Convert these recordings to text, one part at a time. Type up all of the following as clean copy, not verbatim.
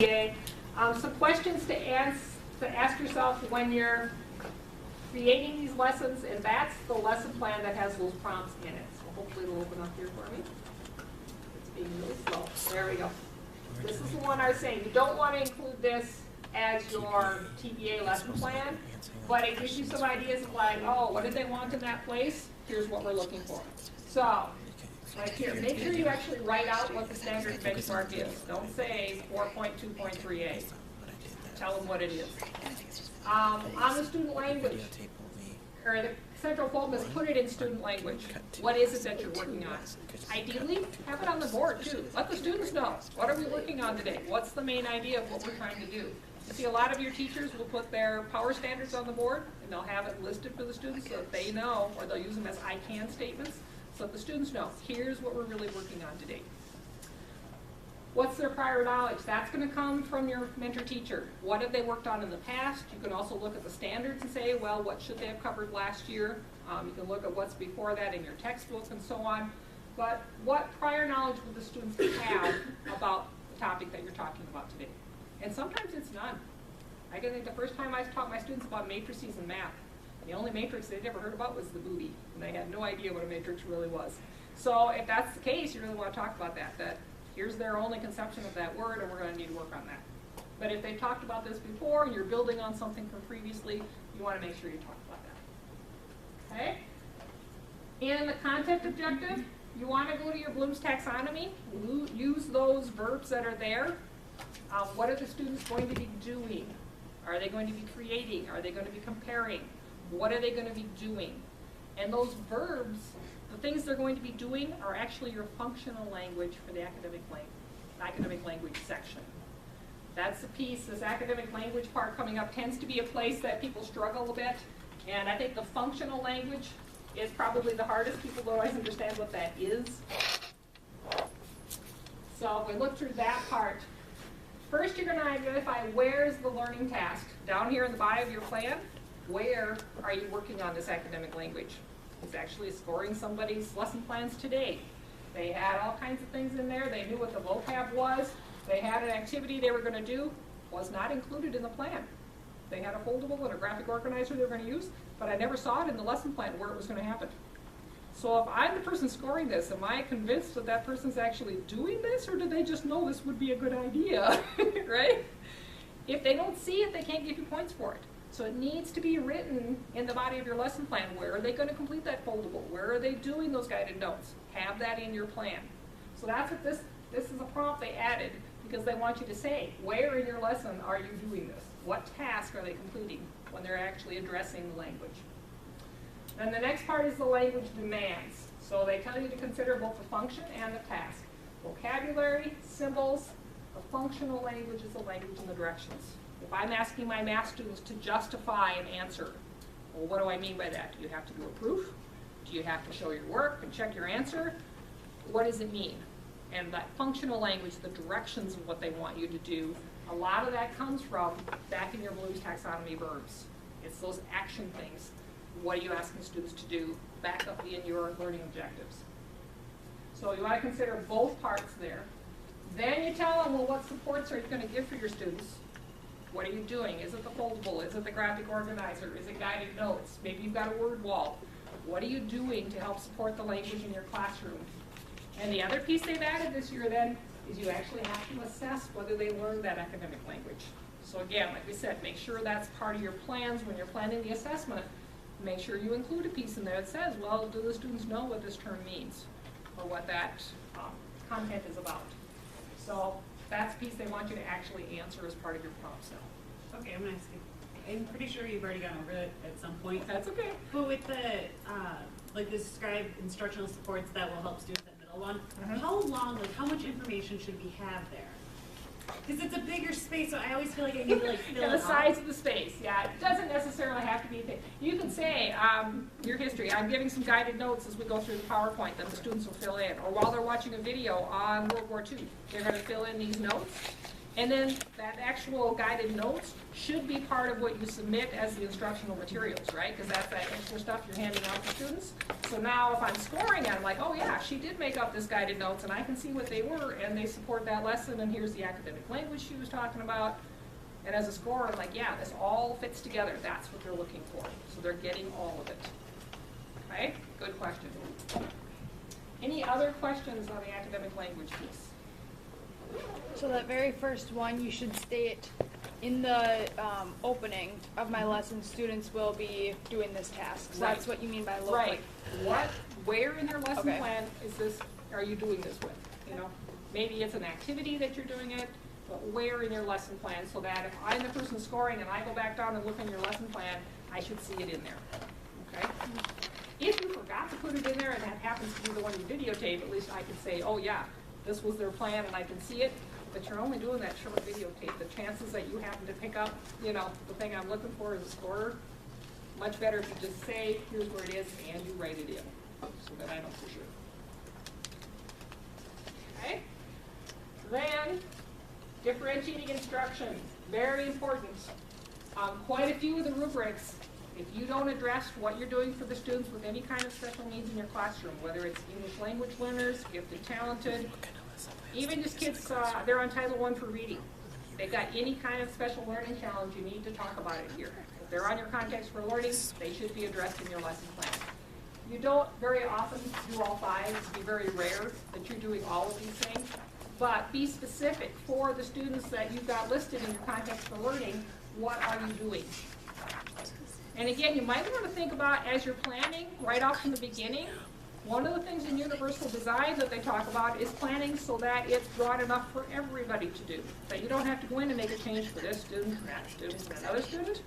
Some questions to ask yourself when you're creating these lessons, and that's the lesson plan that has those prompts in it. So hopefully it'll open up here for me. It's being really slow. There we go. This is the one I was saying. You don't want to include this as your TPA lesson plan, but it gives you some ideas of like, oh, what did they want in that place? Here's what we're looking for. So, right here, make sure you actually write out what the standard benchmark is. Don't say 4.2.3a. Tell them what it is. On the student language, or the central focus, put it in student language. What is it that you're working on? Ideally, have it on the board too. Let the students know. What are we working on today? What's the main idea of what we're trying to do? You see, a lot of your teachers will put their power standards on the board, and they'll have it listed for the students so that they know, or they'll use them as I can statements, so that the students know, here's what we're really working on today. What's their prior knowledge? That's going to come from your mentor teacher. What have they worked on in the past? You can also look at the standards and say, well, what should they have covered last year? You can look at what's before that in your textbook and so on. But what prior knowledge would the students have about the topic that you're talking about today? And sometimes it's none. I can think the first time I taught my students about matrices in math, the only matrix they'd ever heard about was the booby, and they had no idea what a matrix really was. So if that's the case, you really want to talk about that here's their only conception of that word, and we're going to need to work on that. But if they've talked about this before, and you're building on something from previously, you want to make sure you talk about that. Okay? In the content objective, you want to go to your Bloom's taxonomy, use those verbs that are there. What are the students going to be doing? Are they going to be creating? Are they going to be comparing? What are they going to be doing? And those verbs, the things they're going to be doing, are actually your functional language for the academic language section. That's the piece, this academic language part coming up tends to be a place that people struggle a bit. And I think the functional language is probably the hardest. People don't always understand what that is. So if we look through that part, first you're going to identify where's the learning task. Down here in the body of your plan, where are you working on this academic language? It's actually scoring somebody's lesson plans today. They had all kinds of things in there. They knew what the vocab was. They had an activity they were going to do, was not included in the plan. They had a foldable and a graphic organizer they were going to use, but I never saw it in the lesson plan where it was going to happen. So if I'm the person scoring this, am I convinced that that person's actually doing this, or do they just know this would be a good idea, right? If they don't see it, they can't give you points for it. So it needs to be written in the body of your lesson plan. Where are they going to complete that foldable? Where are they doing those guided notes? Have that in your plan. So that's what this is a prompt they added because they want you to say, where in your lesson are you doing this? What task are they completing when they're actually addressing the language? And the next part is the language demands. So they tell you to consider both the function and the task. Vocabulary, symbols, the functional language is the language and the directions. If I'm asking my math students to justify an answer, well, what do I mean by that? Do you have to do a proof? Do you have to show your work and check your answer? What does it mean? And that functional language, the directions of what they want you to do, a lot of that comes from back in your Bloom's taxonomy verbs. It's those action things. What are you asking students to do back up in your learning objectives? So you want to consider both parts there. Then you tell them, well, what supports are you going to give for your students? What are you doing? Is it the foldable? Is it the graphic organizer? Is it guided notes? Maybe you've got a word wall. What are you doing to help support the language in your classroom? And the other piece they've added this year then is you actually have to assess whether they learned that academic language. So again, like we said, make sure that's part of your plans when you're planning the assessment. Make sure you include a piece in there that says, well, do the students know what this term means or what that content is about? So that's a piece they want you to actually answer as part of your prompts now. Okay, I'm going to ask you. I'm pretty sure you've already gone over it at some point. That's okay. But with the, like the described instructional supports that will help students at middle one, how long, like how much information should we have there? Because it's a bigger space, so I always feel like I need to like fill it the size of the space, yeah. It doesn't necessarily have to be big. You can say, your history, I'm giving some guided notes as we go through the PowerPoint that the students will fill in. Or while they're watching a video on World War II, they're going to fill in these notes. And then that actual guided notes should be part of what you submit as the instructional materials, right? Because that's that extra stuff you're handing out to students. So now if I'm scoring it, I'm like, oh yeah, she did make up this guided notes and I can see what they were and they support that lesson and here's the academic language she was talking about. And as a scorer, I'm like, yeah, this all fits together. That's what they're looking for. So they're getting all of it. Okay, good question. Any other questions on the academic language piece? So that very first one, you should state in the opening of my lesson, students will be doing this task. So that's what you mean by local. Right. Where in your lesson Okay. plan is this, are you doing this with? You know, maybe it's an activity that you're doing it, but where in your lesson plan so that if I'm the person scoring and I go back down and look in your lesson plan, I should see it in there. Okay? If you forgot to put it in there and that happens to be the one you videotape, at least I can say, oh yeah, this was their plan and I can see it. But you're only doing that short videotape. The chances that you happen to pick up, you know, the thing I'm looking for as a scorer, much better if you just say, here's where it is, and you write it in, so that I know for sure. Okay? Then, differentiating instruction, very important. Quite a few of the rubrics, if you don't address what you're doing for the students with any kind of special needs in your classroom, whether it's English language learners, gifted, talented, even just kids, they're on Title I for reading. They've got any kind of special learning challenge, you need to talk about it here. If they're on your context for learning, they should be addressed in your lesson plan. You don't very often do all five. It'd be very rare that you're doing all of these things. But be specific for the students that you've got listed in your context for learning, what are you doing? And again, you might want to think about as you're planning right off from the beginning, one of the things in universal design that they talk about is planning so that it's broad enough for everybody to do. That you don't have to go in and make a change for this student, and that student, and another student.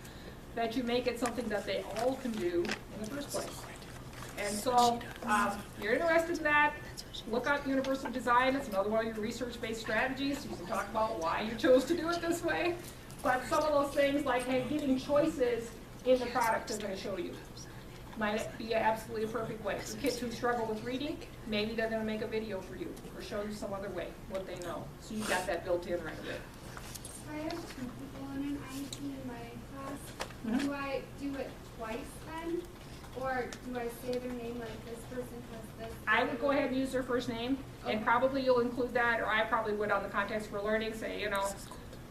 That you make it something that they all can do in the first place. And so, if you're interested in that, look up universal design. It's another one of your research-based strategies. You can talk about why you chose to do it this way. But some of those things like, hey, giving choices in the product is going to show you. Might be absolutely a perfect way. For kids who struggle with reading, maybe they're going to make a video for you or show you some other way, what they know. So you've got that built in right away. I have 2 people in an IEP in my class. Do I do it twice then? Or do I say their name like this person has this? I would go ahead and use their first name, and probably you'll include that, or I probably would on the context for learning, say, you know,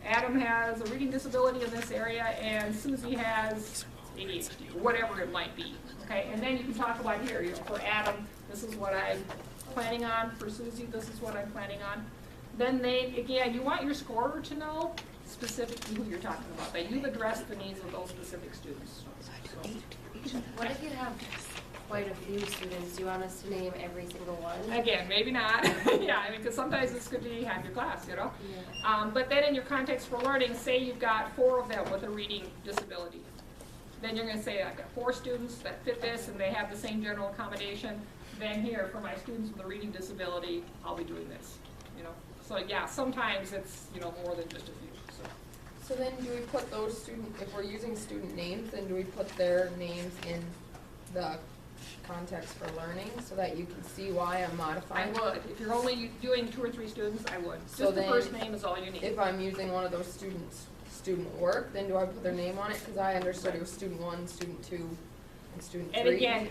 Adam has a reading disability in this area, and Susie has ADHD, or whatever it might be, okay? And then you can talk about here, you know, for Adam, this is what I'm planning on. For Susie, this is what I'm planning on. Then they, again, you want your scorer to know specifically who you're talking about, that you've addressed the needs of those specific students. So, What if you have quite a few students? Do you want us to name every single one? again, maybe not. Yeah, I mean, because sometimes it's good to have your class, you know? Yeah. But then in your context for learning, say you've got 4 of them with a reading disability. Then you're going to say, I've got 4 students that fit this and they have the same general accommodation. Then here, for my students with a reading disability, I'll be doing this, you know? So yeah, sometimes it's, you know, more than just a few, so. So then do we put those student, if we're using student names, then do we put their names in the context for learning so that you can see why I'm I modifying? would. If you're only doing 2 or 3 students, I would. So Just the then first name is all you need. If I'm using one of those students' student work, then do I put their name on it? Because I understood it was student 1, student 2, and student 3. And again,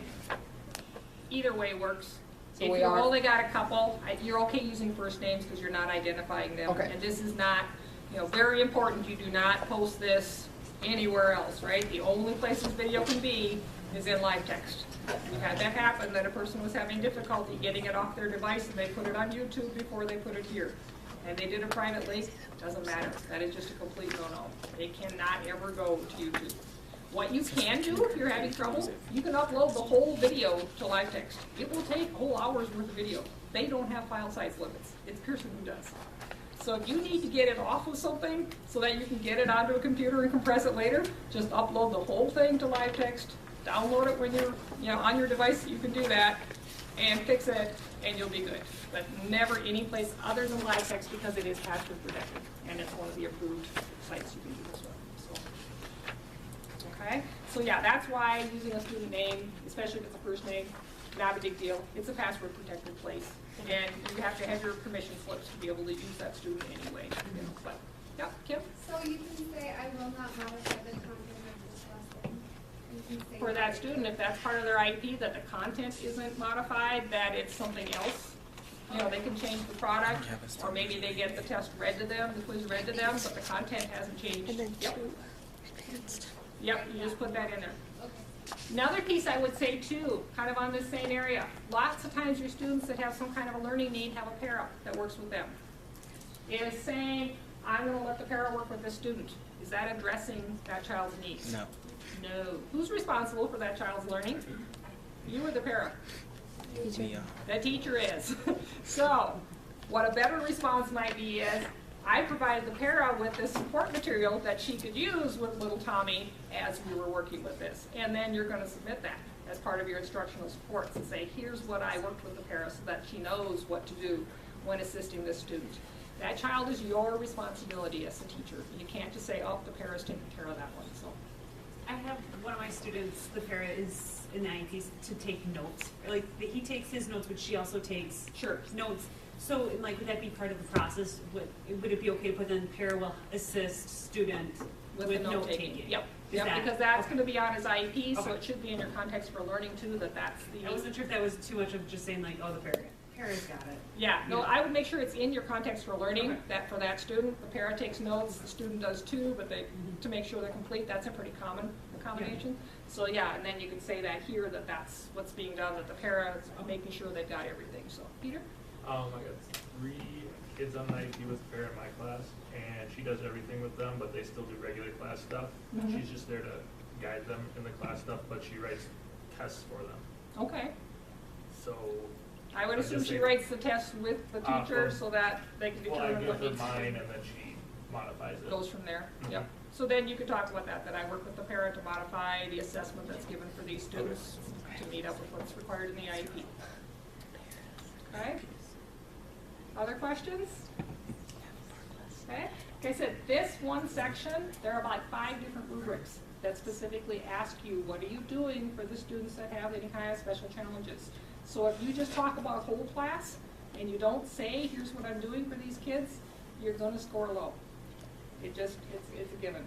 either way works. So If we you've are- only got a couple, you're okay using first names because you're not identifying them. Okay. And this is not, you know, very important, you do not post this anywhere else, right? The only place this video can be is in live text. We've had that happen, that a person was having difficulty getting it off their device and they put it on YouTube before they put it here. And they did a private link, doesn't matter. That is just a complete no-no. It cannot ever go to YouTube. What you can do if you're having trouble, you can upload the whole video to live text. It will take a whole hour's worth of video. They don't have file size limits. It's Pearson who does. So if you need to get it off of something so that you can get it onto a computer and compress it later, just upload the whole thing to live text, download it when you're, you know, on your device, you can do that, and fix it, and you'll be good. But never any place other than live text because it is password protected, and it's one of the approved sites you can do this with. So, okay, so yeah, that's why using a student name, especially if it's a first name, not a big deal. It's a password protected place, and you have to have your permission slips to be able to use that student anyway. You know, but yeah, Kim. So you can say, I will not modify the content of this lesson. You can say for that student, if that's part of their IEP, that the content isn't modified, that it's something else. You know, they can change the product, or maybe they get the test read to them, the quiz read to them, but the content hasn't changed. Yep. Yep, you just put that in there. Another piece I would say too, kind of on this same area, lots of times your students that have some kind of a learning need have a para that works with them. Is saying, I'm gonna let the para work with this student. Is that addressing that child's needs? No. No. Who's responsible for that child's learning? You or the para? The teacher is. So, what a better response might be is, I provided the para with this support material that she could use with little Tommy as we were working with this. And then you're going to submit that as part of your instructional supports and say, here's what I worked with the para so that she knows what to do when assisting this student. That child is your responsibility as a teacher. You can't just say, oh, the para's taking care of that one. So, I have one of my students, the para is in the IEPs to take notes. Like, he takes his notes, but she also takes sure. notes. So, like, would that be part of the process? Would it be okay to put in para will assist student with note taking? Yep. Is Yep, that, because that's going to be on his IEP, so Okay. it should be in your context for learning too, that's the. I wasn't sure if that was too much of just saying like, oh, the para's got it. Yeah, no, Yeah. I would make sure it's in your context for learning, Okay. that for that student, the para takes notes, the student does too, but they, to make sure they're complete, that's a pretty common accommodation. So yeah, and then you can say that here, that that's what's being done, that the para is making sure they've got everything, so. Peter? I got 3 kids on the IEP with a para in my class, and she does everything with them, but they still do regular class stuff. Mhm. She's just there to guide them in the class stuff, but she writes tests for them. Okay. So, I would I assume just she say- writes the test with the teacher from- so that they can well, I determine give what her needs mine, to and then she modifies it. goes from there. Mhm. Yep. So then you could talk about that I work with the parent to modify the assessment that's given for these students to meet up with what's required in the IEP. Okay? Other questions? Okay? Like I said, this one section, there are about 5 different rubrics that specifically ask you, what are you doing for the students that have any kind of special challenges? So if you just talk about whole class and you don't say, here's what I'm doing for these kids, you're gonna score low. It's a given.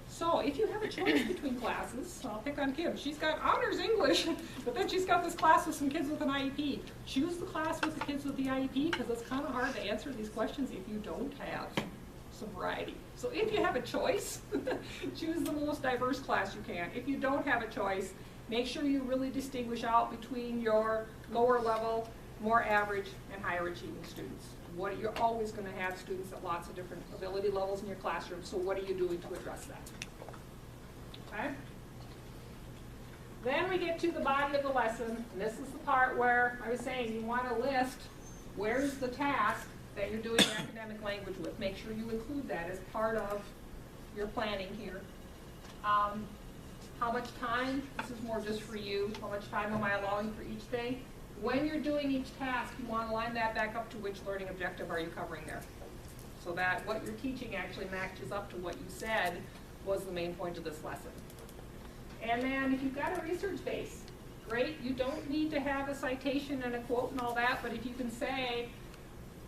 So if you have a choice between classes, I'll pick on Kim. She's got honors English, but then she's got this class with some kids with an IEP. Choose the class with the kids with the IEP, because it's kind of hard to answer these questions if you don't have some variety. So if you have a choice, choose the most diverse class you can. If you don't have a choice, make sure you really distinguish out between your lower level, more average, and higher achieving students. You're always going to have students at lots of different ability levels in your classroom, so what are you doing to address that? Okay? Then we get to the body of the lesson, and this is the part where I was saying you want to list where's the task that you're doing academic language with. Make sure you include that as part of your planning here. How much time, this is more just for you, how much time am I allowing for each thing? When you're doing each task, you want to line that back up to which learning objective are you covering there. So that what you're teaching actually matches up to what you said was the main point of this lesson. And then if you've got a research base, great, you don't need to have a citation and a quote and all that, but if you can say,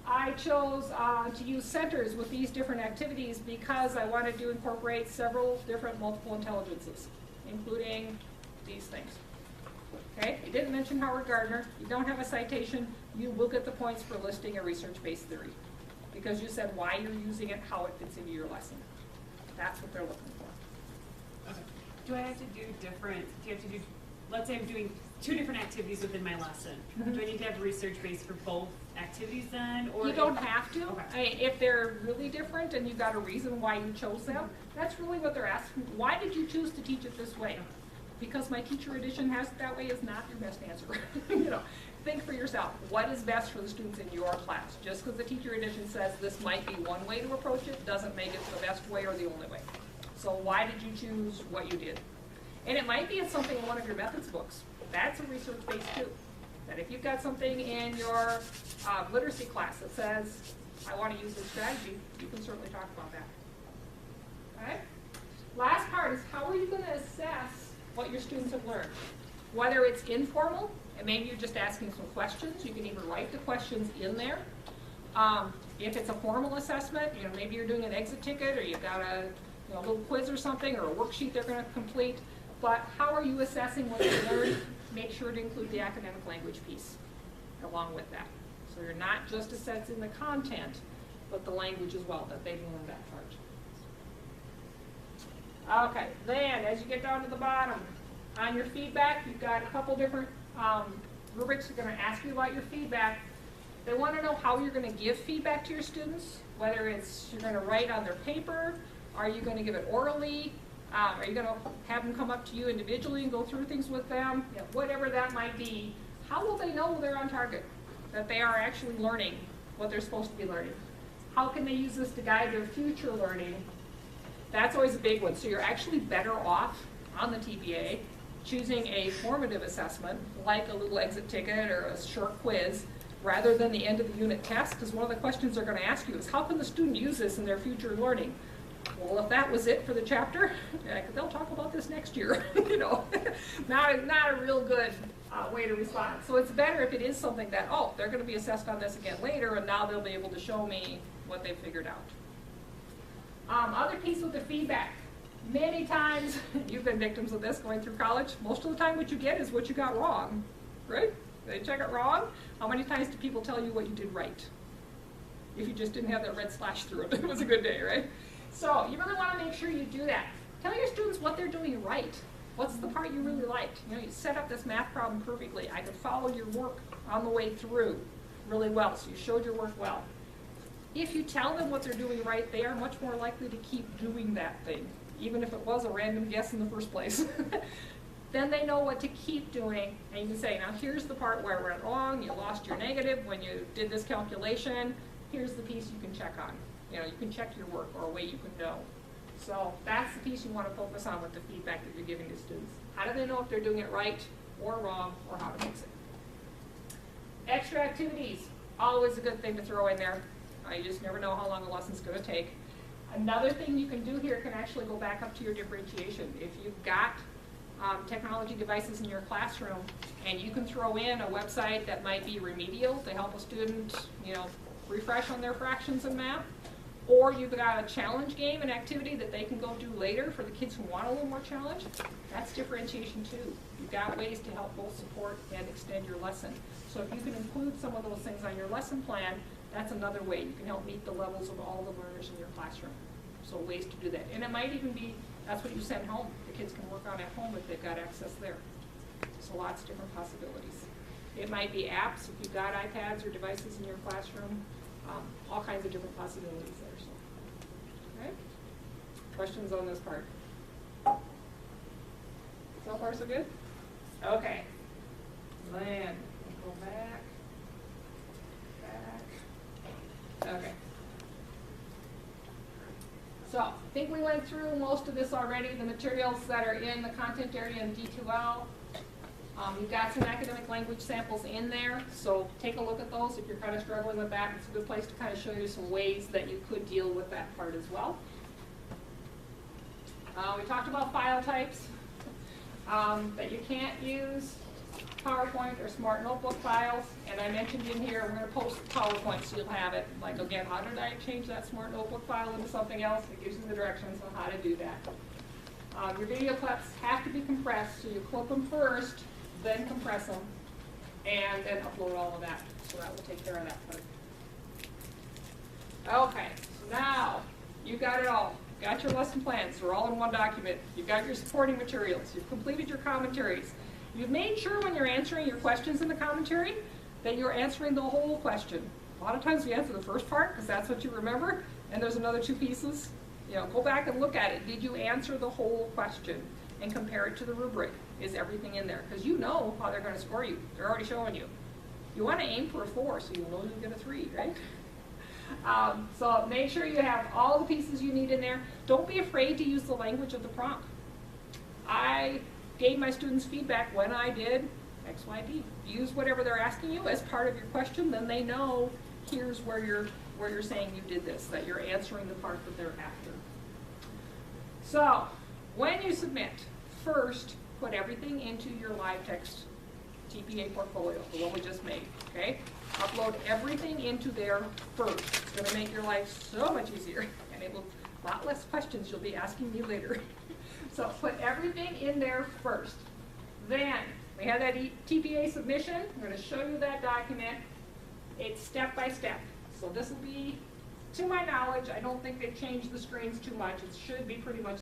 I chose to use centers with these different activities because I wanted to incorporate several different multiple intelligences, including these things. Okay, you didn't mention Howard Gardner, you don't have a citation, you will get the points for listing a research-based theory, because you said why you're using it, how it fits into your lesson. That's what they're looking for. Okay. Do I have to do let's say I'm doing 2 different activities within my lesson. Mhm. Do I need to have a research base for both activities then? Or You don't have to. Okay. I mean, if they're really different and you've got a reason why you chose them, that's really what they're asking. Why did you choose to teach it this way? Because my teacher edition has it that way is not your best answer. You know, think for yourself. What is best for the students in your class? Just because the teacher edition says this might be one way to approach it doesn't make it the best way or the only way. So why did you choose what you did? And it might be something in one of your methods books. That's a research base too. That if you've got something in your literacy class that says, I want to use this strategy, you can certainly talk about that. Okay? Last part is how are you going to assess what your students have learned? Whether it's informal, and maybe you're just asking some questions, you can even write the questions in there. If it's a formal assessment, you know, maybe you're doing an exit ticket or you've got a little quiz or something or a worksheet they're going to complete, but how are you assessing what they learned? Make sure to include the academic language piece along with that. So you're not just assessing the content, but the language as well, that they've learned that part. Okay, then as you get down to the bottom, on your feedback, you've got a couple different rubrics that are going to ask you about your feedback. They want to know how you're going to give feedback to your students, whether it's you're going to write on their paper, are you going to give it orally, are you going to have them come up to you individually and go through things with them, you know, whatever that might be. How will they know they're on target, that they are actually learning what they're supposed to be learning? How can they use this to guide their future learning? That's always a big one. So you're actually better off on the TPA choosing a formative assessment, like a little exit ticket or a short quiz, rather than the end of the unit test, because one of the questions they're going to ask you is, how can the student use this in their future learning? Well, if that was it for the chapter, they'll talk about this next year. You know, not a real good way to respond. So it's better if it is something that, oh, they're going to be assessed on this again later, and now they'll be able to show me what they figured out. Other piece with the feedback. Many times, you've been victims of this going through college, most of the time what you get is what you got wrong, right? They check it wrong. How many times do people tell you what you did right? If you just didn't have that red slash through it, it was a good day, right? So you really want to make sure you do that. Tell your students what they're doing right. What's the part you really liked? You know, you set up this math problem perfectly. I could follow your work on the way through really well, so you showed your work well. If you tell them what they're doing right, they are much more likely to keep doing that thing, even if it was a random guess in the first place. Then they know what to keep doing, and you can say, now here's the part where it went wrong, you lost your negative when you did this calculation, here's the piece you can check on. You know, you can check your work or a way you can know. So that's the piece you want to focus on with the feedback that you're giving to students. How do they know if they're doing it right or wrong, or how to fix it? Extra activities, always a good thing to throw in there. You just never know how long a lesson's going to take. Another thing you can do here can actually go back up to your differentiation. If you've got technology devices in your classroom, and you can throw in a website that might be remedial to help a student, you know, refresh on their fractions in math, or you've got a challenge game, an activity that they can go do later for the kids who want a little more challenge, that's differentiation too. You've got ways to help both support and extend your lesson. So if you can include some of those things on your lesson plan, that's another way you can help meet the levels of all the learners in your classroom. So ways to do that. And it might even be, that's what you send home. The kids can work on at home if they've got access there. So lots of different possibilities. It might be apps if you've got iPads or devices in your classroom. All kinds of different possibilities there. So, okay? Questions on this part? So far so good? Okay. Then we'll go back. Okay. So, I think we went through most of this already, the materials that are in the content area in D2L. You've got some academic language samples in there, so take a look at those if you're kind of struggling with that. It's a good place to kind of show you some ways that you could deal with that part as well. We talked about file types, that you can't use PowerPoint or Smart Notebook files, and I mentioned in here, we're going to post PowerPoint so you'll have it. Like, again, how did I change that Smart Notebook file into something else? It gives you the directions on how to do that. Your video clips have to be compressed, so you clip them first, then compress them, and then upload all of that. So that will take care of that part. Okay, so now you've got it all. You've got your lesson plans, they're all in one document. You've got your supporting materials, you've completed your commentaries. You've made sure when you're answering your questions in the commentary that you're answering the whole question. A lot of times we answer the first part because that's what you remember, and there's another two pieces. You know, go back and look at it. Did you answer the whole question and compare it to the rubric? Is everything in there? Because you know how they're going to score you. They're already showing you. You want to aim for a 4 so you'll know you'll get a 3, right? So make sure you have all the pieces you need in there. Don't be afraid to use the language of the prompt. I gave my students feedback when I did X, Y, D. Use whatever they're asking you as part of your question, then they know here's where you're saying you did this, that you're answering the part that they're after. So, when you submit, first put everything into your live text TPA portfolio, the one we just made, okay? Upload everything into there first. It's going to make your life so much easier, and it will lot less questions you'll be asking me later. So put everything in there first. Then, we have that TPA submission. I'm gonna show you that document. It's step by step. So this will be, to my knowledge, I don't think they've changed the screens too much. It should be pretty much